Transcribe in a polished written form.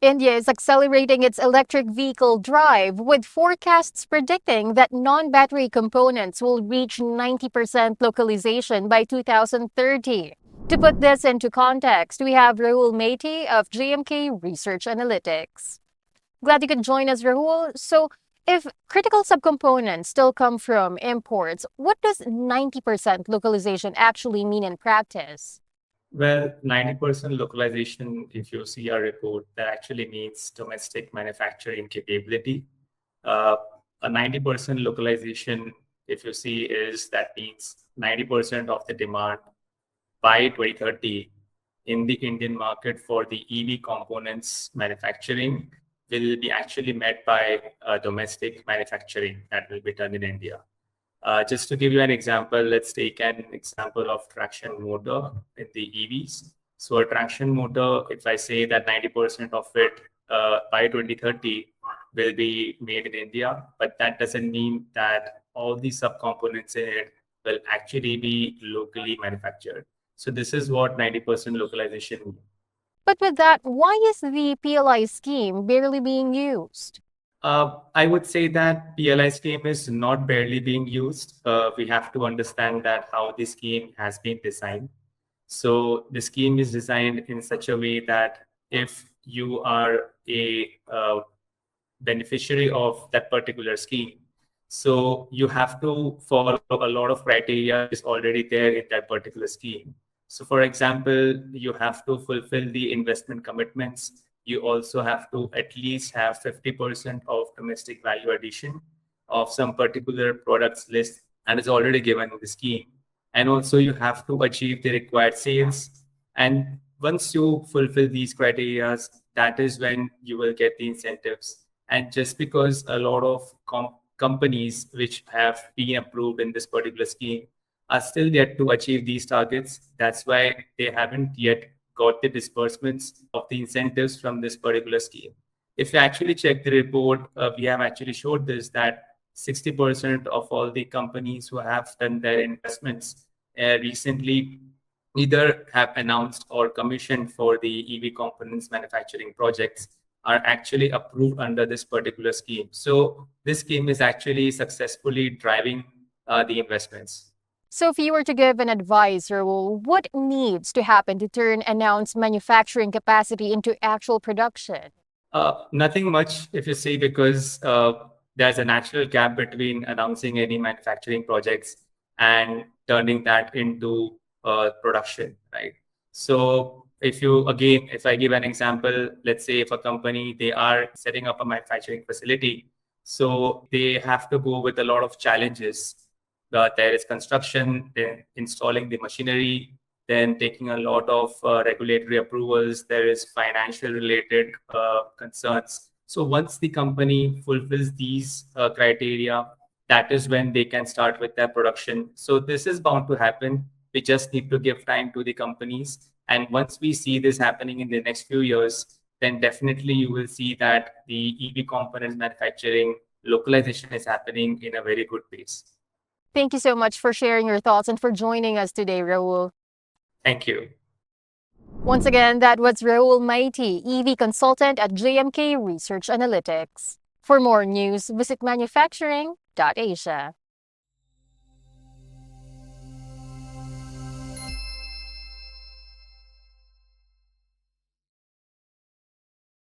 India is accelerating its electric vehicle drive, with forecasts predicting that non-battery components will reach 90% localization by 2030. To put this into context, we have Rahul Methi of JMK Research Analytics. Glad you could join us, Rahul. So, if critical subcomponents still come from imports, what does 90% localization actually mean in practice? Well, 90% localization, if you see our report, that actually means domestic manufacturing capability. Uh, a 90% localization, if you see, is that means 90% of the demand by 2030 in the Indian market for the EV components manufacturing will be actually met by domestic manufacturing that will be done in India. Just to give you an example, let's take an example of traction motor in the EVs. So a traction motor, if I say that 90% of it by 2030 will be made in India, but that doesn't mean that all the subcomponents in it will actually be locally manufactured. So this is what 90% localization means. But with that, why is the PLI scheme barely being used? I would say that PLI scheme is not barely being used. We have to understand that how the scheme has been designed. So the scheme is designed in such a way that if you are a beneficiary of that particular scheme, so you have to follow a lot of criteria is already there in that particular scheme. So for example, you have to fulfill the investment commitments. You also have to at least have 50% of domestic value addition of some particular products list, and it's already given in the scheme. And also you have to achieve the required sales. And once you fulfill these criteria, that is when you will get the incentives. And just because a lot of companies which have been approved in this particular scheme are still yet to achieve these targets, that's why they haven't yet got the disbursements of the incentives from this particular scheme. If you actually check the report, we have actually showed this that 60% of all the companies who have done their investments recently either have announced or commissioned for the EV components manufacturing projects are actually approved under this particular scheme. So this scheme is actually successfully driving the investments. So, if you were to give an advice, Raul, what needs to happen to turn announced manufacturing capacity into actual production? Nothing much, if you see, because there's a natural gap between announcing any manufacturing projects and turning that into production, right? So if I give an example, let's say if a company, they are setting up a manufacturing facility, so they have to go with a lot of challenges. There is construction, then installing the machinery, then taking a lot of regulatory approvals. There is financial related concerns. So once the company fulfills these criteria, that is when they can start with their production. So this is bound to happen. We just need to give time to the companies. And once we see this happening in the next few years, then definitely you will see that the EV components manufacturing localization is happening in a very good pace. Thank you so much for sharing your thoughts and for joining us today, Raul. Thank you. Once again, that was Rahul Maiti, EV consultant at JMK Research Analytics. For more news, visit manufacturing.asia.